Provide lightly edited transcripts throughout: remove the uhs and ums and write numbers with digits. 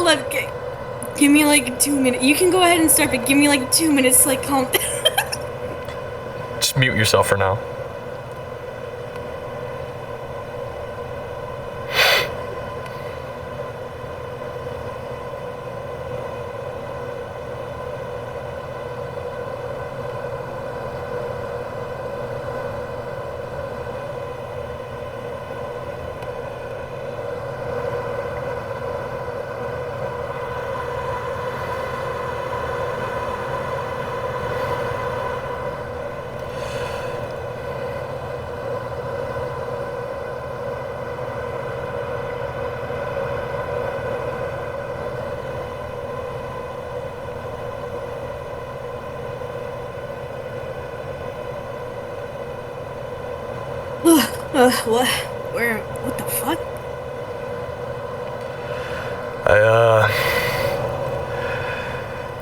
hold on. Give me like 2 minutes. You can go ahead and start, but give me like 2 minutes to like calm down. Just mute yourself for now. What the fuck? I,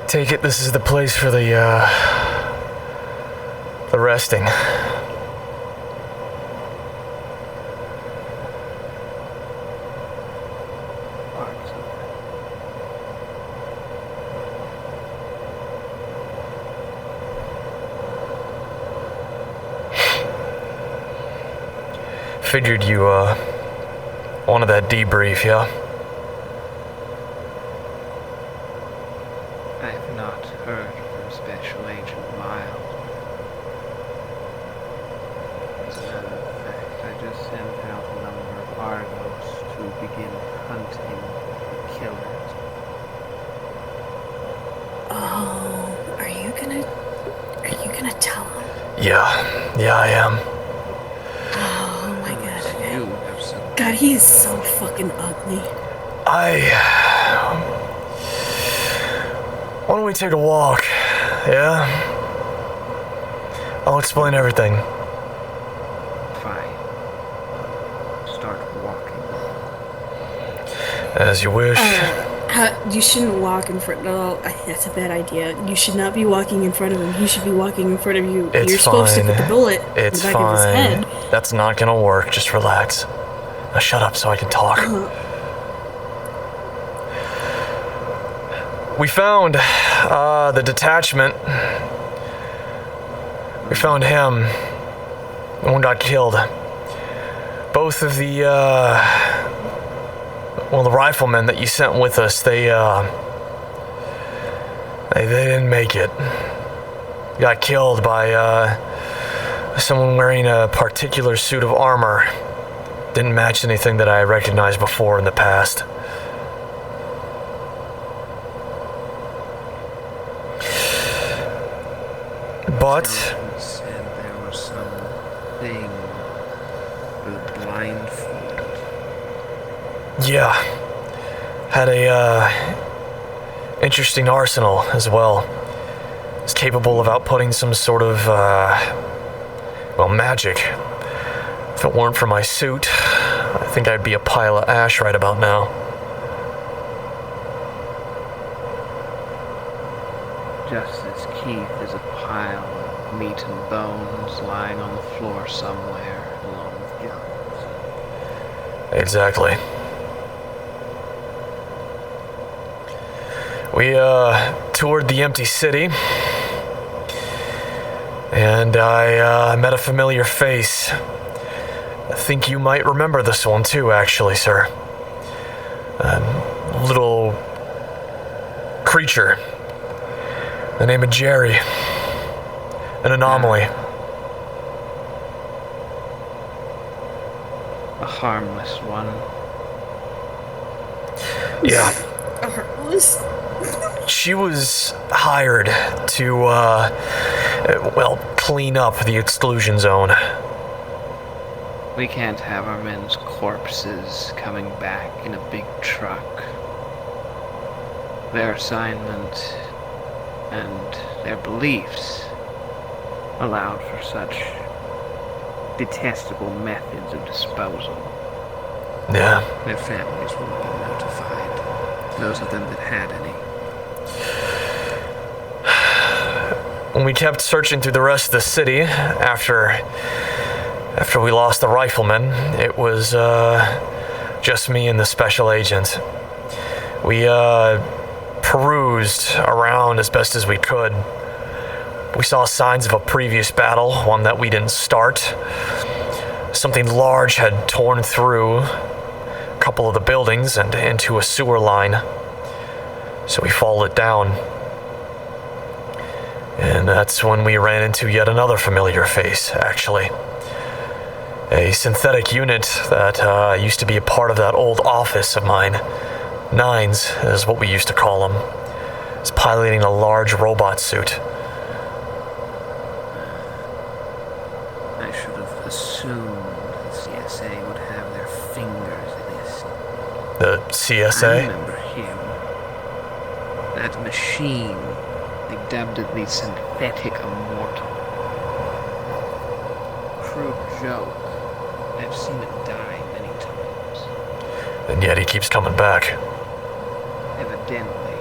take it this is the place for the resting. Figured you, wanted that debrief, yeah? I have not heard from Special Agent Miles. As a matter of fact, I just sent out a number of Argos to begin hunting the killers. Oh, are you gonna tell him? Yeah, I am. God, he is so fucking ugly. Why don't we take a walk, yeah? I'll explain everything. Fine. Start walking. As you wish. You shouldn't walk in front. No, that's a bad idea. You should not be walking in front of him. He should be walking in front of you. It's You're supposed to fine. put the bullet in It's the back of his fine. head. That's not gonna work. Just relax. Now shut up so I can talk. We found the detachment. We found him. No one got killed. Both of the the riflemen that you sent with us, they didn't make it. Got killed by someone wearing a particular suit of armor. Didn't match anything that I recognized before in the past. But Someone said there was something with a blindfold. yeah, had a interesting arsenal as well. It's capable of outputting some sort of magic. If it weren't for my suit, I think I'd be a pile of ash right about now. Just as Keith is a pile of meat and bones lying on the floor somewhere, along with Jones. Exactly. We toured the empty city, and I met a familiar face. I think you might remember this one too, actually, sir. A little creature. The name of Jerry. An anomaly. A harmless one. Yeah. Heartless? She was hired to, clean up the exclusion zone. We can't have our men's corpses coming back in a big truck. Their assignment and their beliefs allowed for such detestable methods of disposal. Yeah. Their families will be notified, those of them that had any. When we kept searching through the rest of the city after we lost the riflemen, it was just me and the special agent. We perused around as best as we could. We saw signs of a previous battle, one that we didn't start. Something large had torn through a couple of the buildings and into a sewer line. So we followed it down. And that's when we ran into yet another familiar face, actually. A synthetic unit that used to be a part of that old office of mine. Nines is what we used to call him. He's piloting a large robot suit. I should have assumed the CSA would have their fingers in this. The I CSA? remember him. That machine. They dubbed it the synthetic immortal. Crude joke. I've seen it die many times. And yet he keeps coming back. Evidently.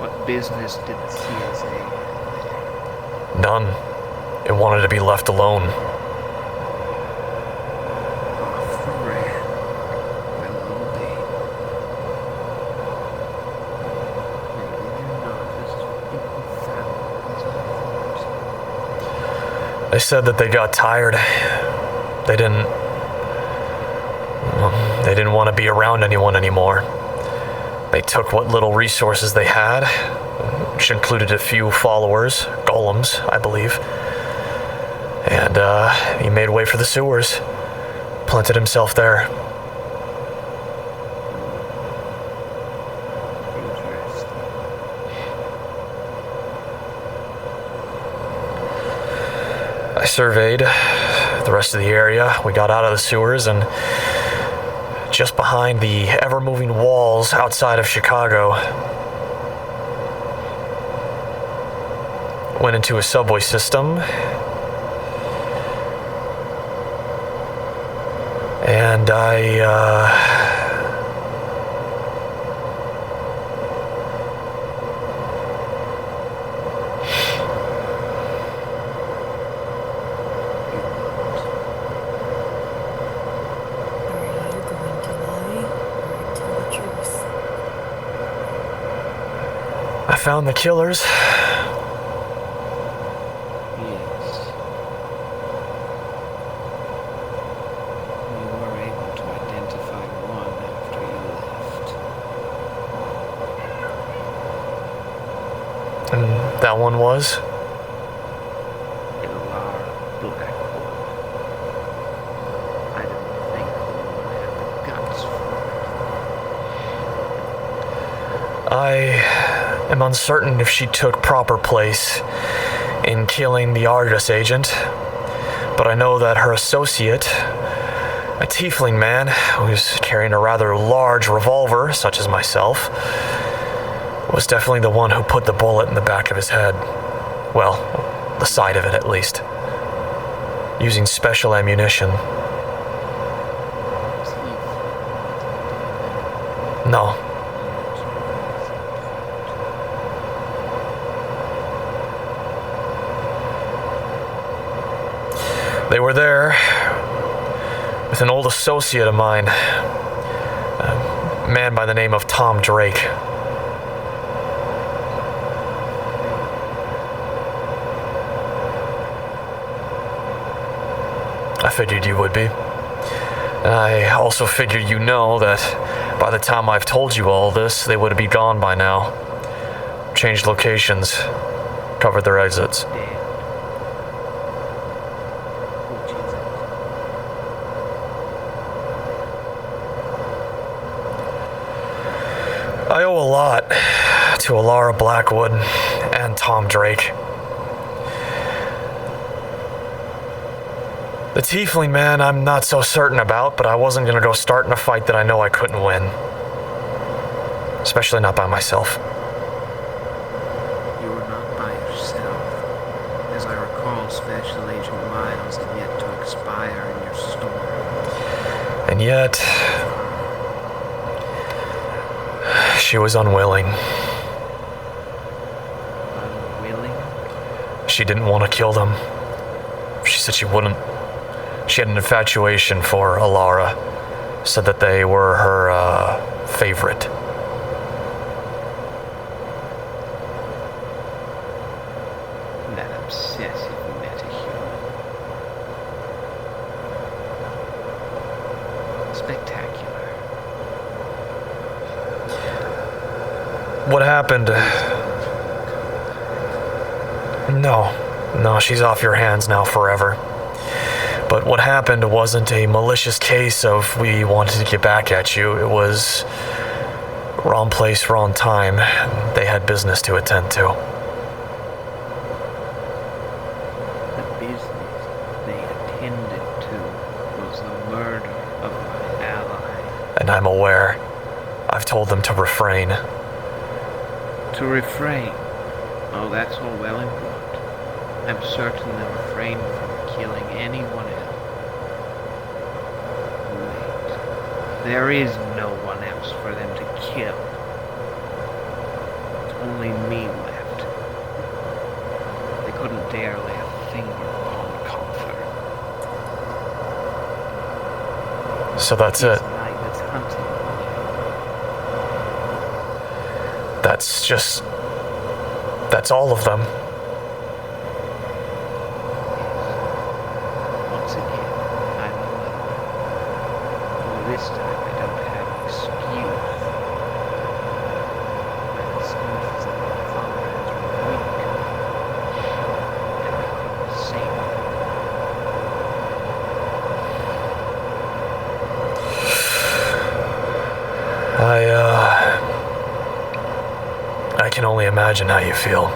What business did the CSA have there? None. It wanted to be left alone. Oh, Fred. Well, indeed. Maybe they're not as infallible as I thought. They said that they got tired. They didn't want to be around anyone anymore. They took what little resources they had, which included a few followers, golems, I believe. And he made way for the sewers. Planted himself there. Interesting. I surveyed the rest of the area. We got out of the sewers and just behind the ever-moving walls outside of Chicago, went into a subway system, and Are you going to lie or tell the truth? I found the killers. Yes. We were able to identify one after you left. And that one was? Ilar Blackwood. I didn't think the woman had the guts for it. I am uncertain if she took proper place in killing the Argus agent, but I know that her associate, a tiefling man who's carrying a rather large revolver, such as myself, was definitely the one who put the bullet in the back of his head. Well, the side of it at least. Using special ammunition. No. They were there with an old associate of mine, a man by the name of Tom Drake. I figured you would be. And I also figured you know that by the time I've told you all this, they would be gone by now. Changed locations, covered their exits. Dead. Which is it? I owe a lot to Alara Blackwood and Tom Drake. The tiefling man I'm not so certain about, but I wasn't gonna go starting a fight that I know I couldn't win. Especially not by myself. You were not by yourself. As I recall, Special Agent Miles had yet to expire in your story. And yet, she was unwilling. Unwilling? She didn't want to kill them. She said she wouldn't. She had an infatuation for Alara. Said that they were her favorite. That obsessive metahuman. Spectacular. What happened? No, she's off your hands now forever. But what happened wasn't a malicious case of we wanted to get back at you. It was wrong place, wrong time. They had business to attend to. The business they attended to was the murder of my ally. And I'm aware. I've told them to refrain. To refrain? Oh, that's all well and good. I'm certain they'll refrain from killing anyone else. Wait. There is no one else for them to kill. It's only me left. They couldn't dare lay a finger upon Comfort. So that's it. It's night that's hunting. That's all of them. Once again, I'm alone. Only this time I don't have an excuse. My excuse is that my comrades were weak, and I couldn't save them. I can only imagine how you feel.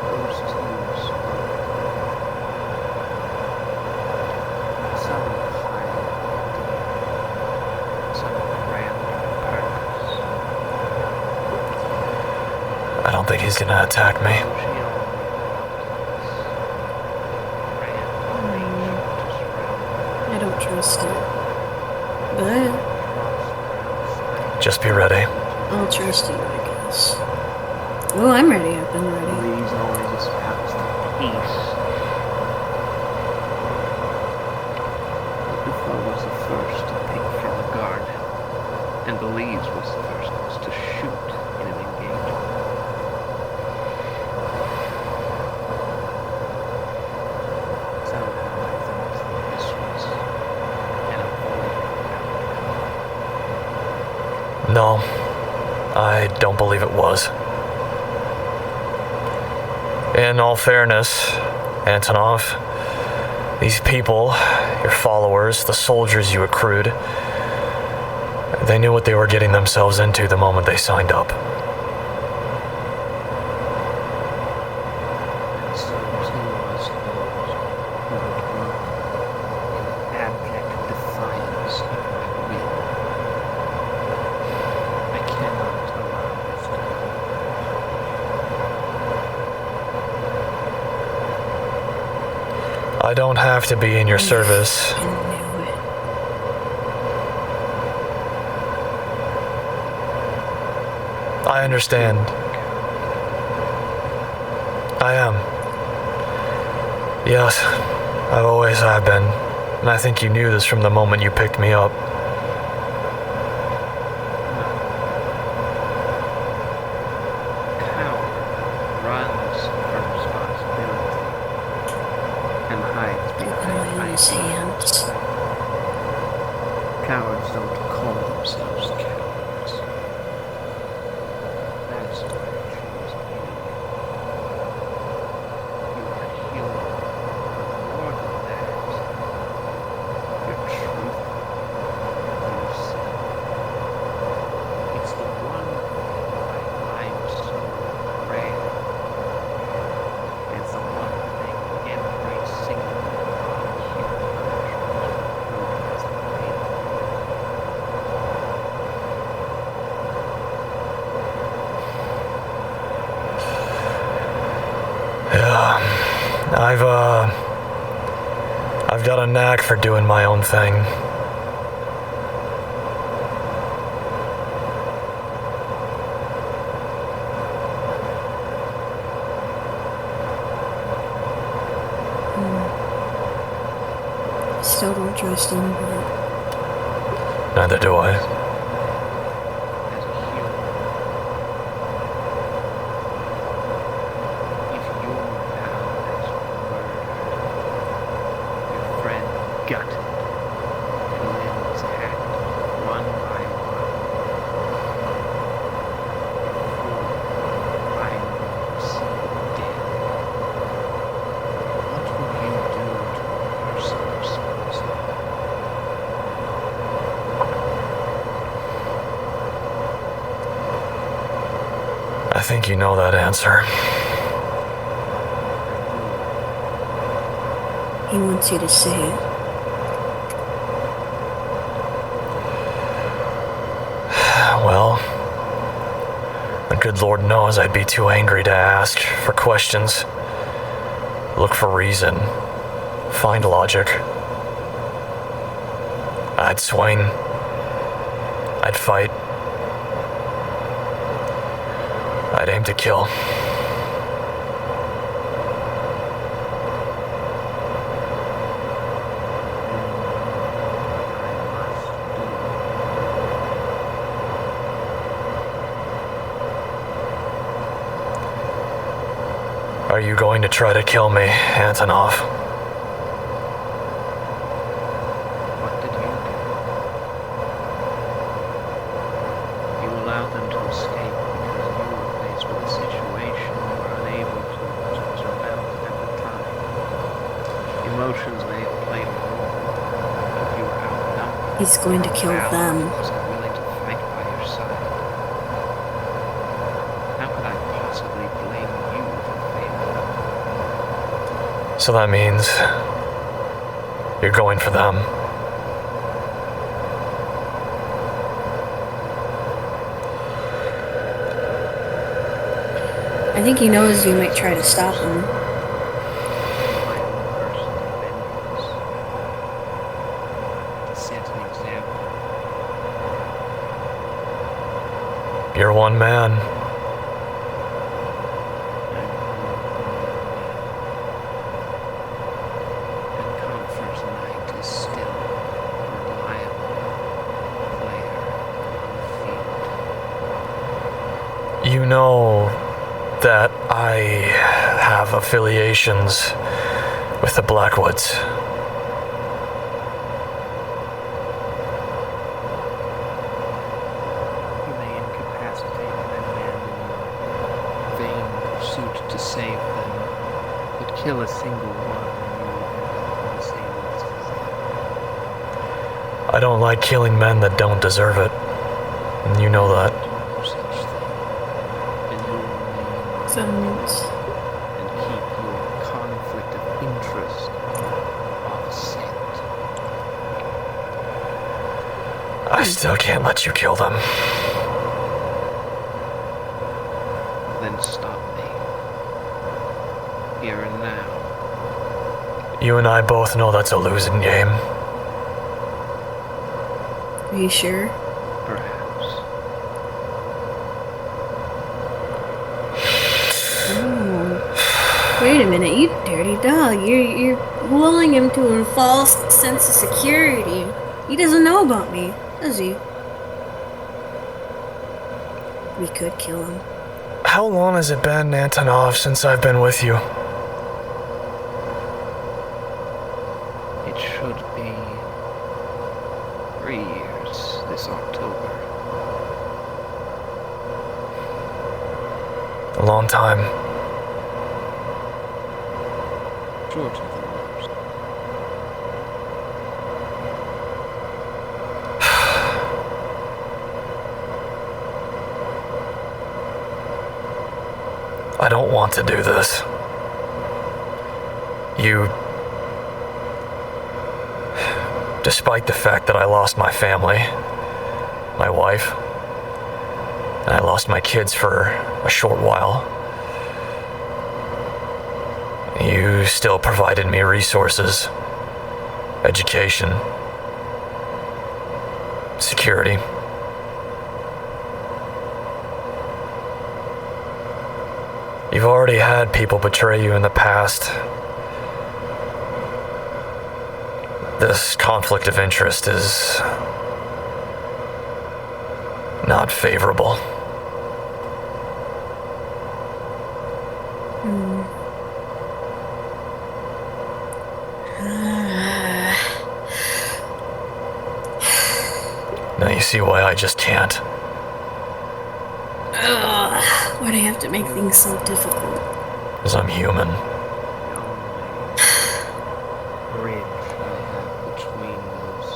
Those two spoke. Some with high idea, some with random purpose. I don't think he's gonna attack me. She only random nature to surround I don't trust it. But Just be ready. I'll trust you, I guess. Oh, I'm ready. I've been ready. These always espouse the peace. Before was the first to pick from the garden, and Belize was the first ones to shoot in an engagement. Somehow I thought that this was an avoidable outcome. No, I don't believe it was. In all fairness, Antonov, these people, your followers, the soldiers you accrued, they knew what they were getting themselves into the moment they signed up. And so too was those who would work in abject defiance of my will. I cannot allow this to happen. I don't have to be in your service. I knew it. I understand. I am. Yes, I always have been. And I think you knew this from the moment you picked me up. Coward runs from responsibility and hides behind My his hands. Cowards don't call themselves cowards. That's why I choose you. You are human, but more than that, you're truthful. Yourself. It's the one thing I find so rare. It's the one thing every single non-human has available. Yeah, I've got a knack for doing my own thing. Still don't trust him, but Neither do I. As a human, if your pal has murdered your friend, gutted, and limbs hacked one by one, before I see dead, what would you do to a person responsible? I think you know that answer. he wants you to say it. Well, the good Lord knows I'd be too angry to ask for questions. Look for reason. Find logic. I'd swing. I'd fight. I'd aim to kill. Are you going to try to kill me, Antonov? What did you do? You allowed them to escape because you were faced with a situation you were unable to surmount at the time. Emotions may have played a role, but if you were outnumbered, He's going to kill Al them. wasn't willing to fight by your side. How could I possibly blame you for failing? So that means you're going for them. I think he knows you might try to stop him. My own personal vengeance. To set an example. You're one man. And Comfort Knight is still a reliable player on the field. You know that I have affiliations with the Blackwoods. You may incapacitate my men in your vain pursuit to save them, but kill a single one and you will end up in the same list as them. I don't like killing men that don't deserve it. And you know that. Do no such thing. And you will remain Someone's. and keep your conflict of interest off scent. I still can't let you kill them. Then stop me. Here and now. You and I both know that's a losing game. Are you sure? Perhaps. Oh. Wait a minute, you dirty dog. You're lulling him to a false sense of security. He doesn't know about me, does he? We could kill him. How long has it been, Antonov, since I've been with you? It should be 3 years this October. A long time. Shorter than most. I don't want to do this. Despite the fact that I lost my family, my wife, and I lost my kids for a short while, you still provided me resources. education, security. You've already had people betray you in the past. This conflict of interest is not favorable. Now you see why I just can't. Why'd I have to make things so difficult? Because I'm human. The only bridge I have between those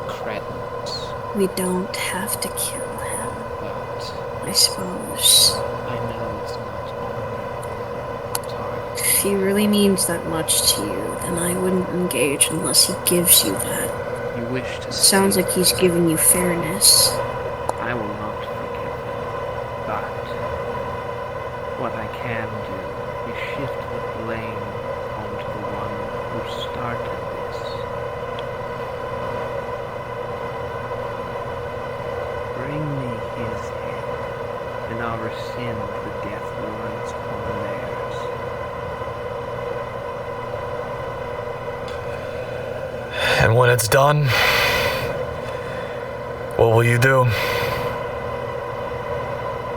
cretins. We don't have to kill him, But I suppose. I know it's not honoring target. If he really means that much to you, then I wouldn't engage unless he gives you that. You wish to Sounds save like he's giving you fairness. I will not forgive him, but what I can do is shift the blame onto the one who started this. Bring me his head, and I'll rescind the death warrants on theirs. And when it's done, what will you do?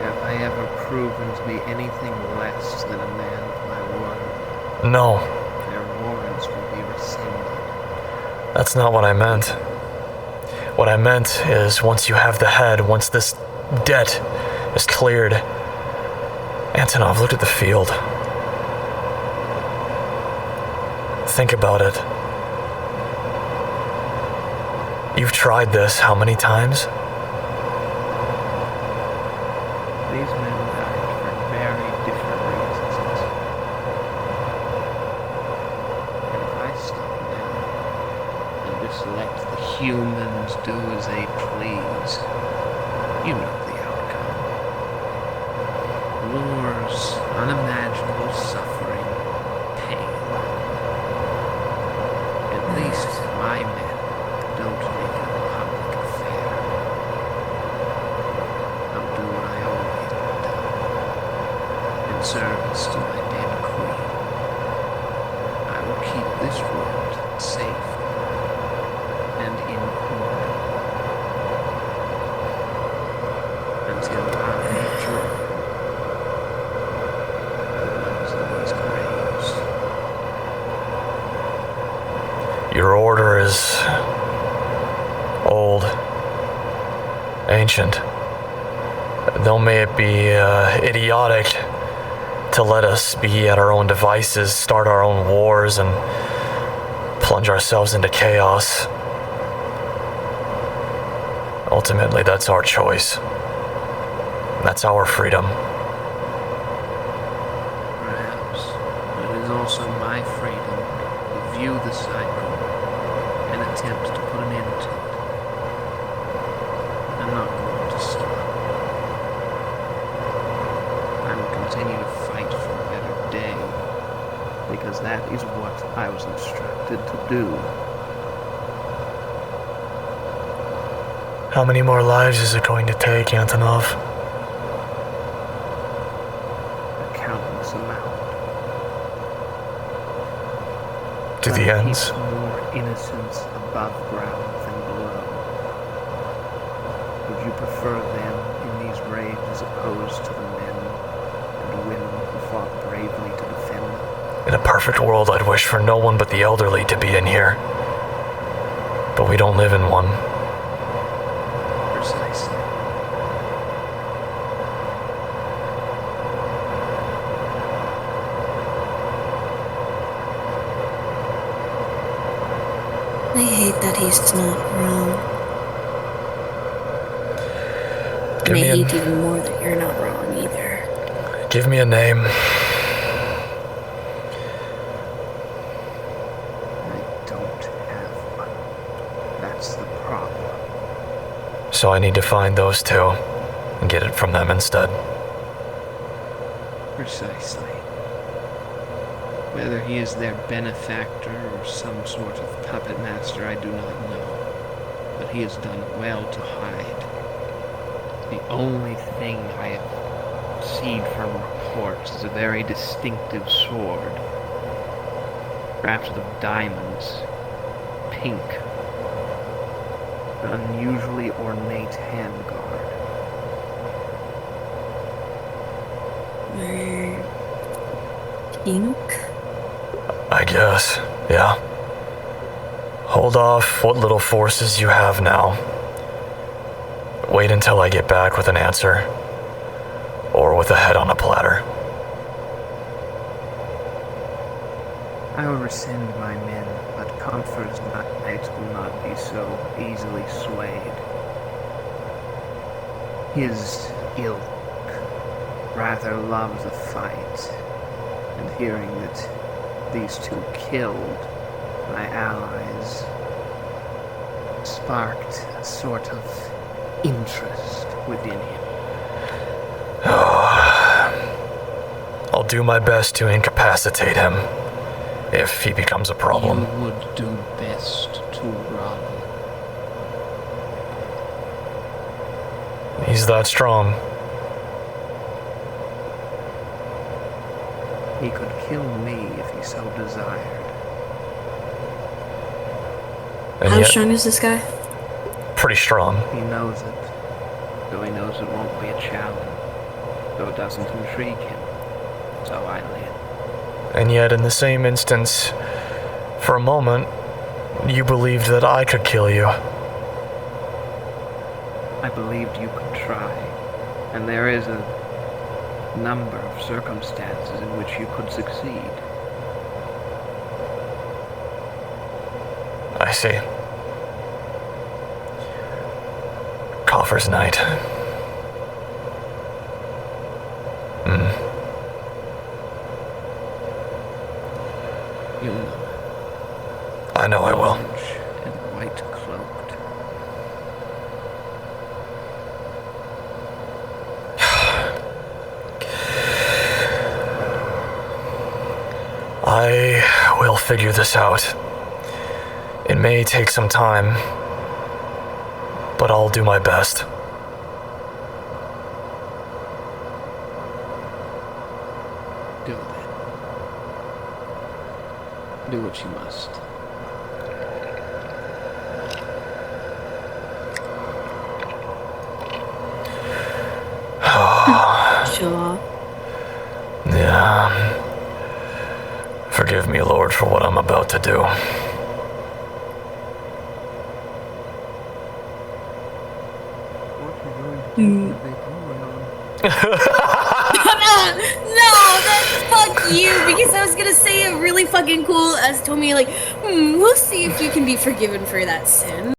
Have I ever proven to be anything less than a man of my word? No, Their warrants will be rescinded. that's not what I meant. What I meant is once you have the head, once this debt is cleared, Antonov, look at the field. Think about it. You've tried this how many times? These men died for very different reasons. And if I stop now and just let the humans do as they please, you know the outcome. Wars, unimaginable suffering, pain. At least my men don't make it a public affair. I'll do what I always have done. In service to my dead queen, I will keep this world safe and in order until I join these graves. Your order is old, ancient. Though may it be idiotic to let us be at our own devices, start our own wars, and plunge ourselves into chaos. Ultimately, that's our choice. That's our freedom. Perhaps, but it is also my freedom to view the cycle and attempt to put an end to it. I'm not going to stop. I will continue to fight for a better day, because that is what I was instructed to do. How many more lives is it going to take, Antonov? A countless amount. To But the it ends? keeps more innocence above ground than below. Would you prefer them in these raids as opposed to the men and women who fought bravely to defend them? In a perfect world, I'd wish for no one but the elderly to be in here. But we don't live in one. Precisely. I hate that he's not wrong. And Give I me hate a- even more that you're not wrong either. Give me a name. I don't have one. That's the problem. So I need to find those two and get it from them instead. Precisely. Whether he is their benefactor or some sort of puppet master, I do not know. But he has done well to hide. The only thing I have seen from reports is a very distinctive sword, crafted of diamonds, pink, an unusually ornate handguard. Pink? I guess, yeah. Hold off what little forces you have now. Wait until I get back with an answer. Or with a head on a platter. I will rescind my men, but Comfort's knights will not be so easily swayed. His ilk rather loves a fight, and hearing that these two killed my allies sparked a sort of interest within him. I'll do my best to incapacitate him, if he becomes a problem. You would do best to run. He's that strong. He could kill me if he so desired. And How yet, strong is this guy? pretty strong. He knows it, though he knows it won't be a challenge, though it doesn't intrigue him. So I live. And yet, in the same instance, for a moment, you believed that I could kill you. I believed you could try, and there is a number of circumstances in which you could succeed. I see. Coffer's Night. You'll know. I know I will. Orange and white cloaked. I will figure this out. It may take some time, but I'll do my best. Do that. Do what you must. Sure. Yeah. Forgive me, Lord, for what I'm about to do. What are you going to do with the No, that's fuck you, because I was gonna say it really fucking cool as Tommy, like, we'll see if you can be forgiven for that sin.